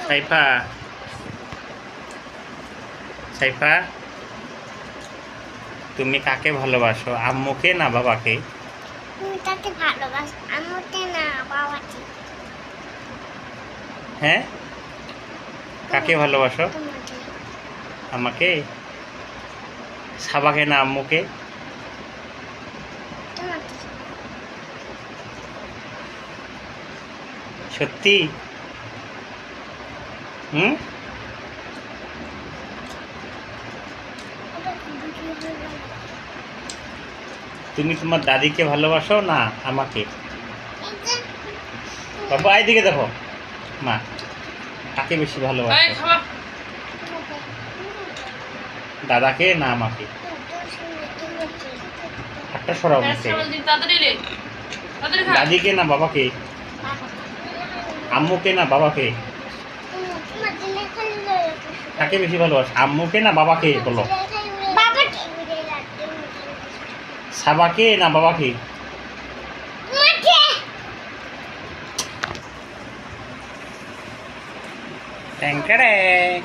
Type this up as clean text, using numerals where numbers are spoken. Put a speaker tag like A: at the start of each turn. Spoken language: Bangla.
A: সাইফা, সাইফা, তুমি কাকে ভালোবাসো, আম্মুকে না বাবাকে?
B: তুমি কাকে ভালোবাসো, আম্মুকে না বাবাকে?
A: হ্যাঁ, কাকে ভালোবাসো?
B: তোমাকে।
A: আমাকে? সাবাকে না আম্মুকে?
B: তোমাকে।
A: সত্যি? হুম? তুমি তোমার দাদিকে ভালোবাসো না আমাকে? বাবা এইদিকে দেখো, মা কাকে বেশি ভালোবাসো, দাদাকে না আমাকে? হাতটা সরাও নিচে। দাদিকে না বাবাকে? আম্মুকে না বাবাকে? কাকে বেশি ভালোবাসো, আম্মুকে না বাবাকে বলো? সাবাকে না বাবাকে? ট্যাং ট্যাং।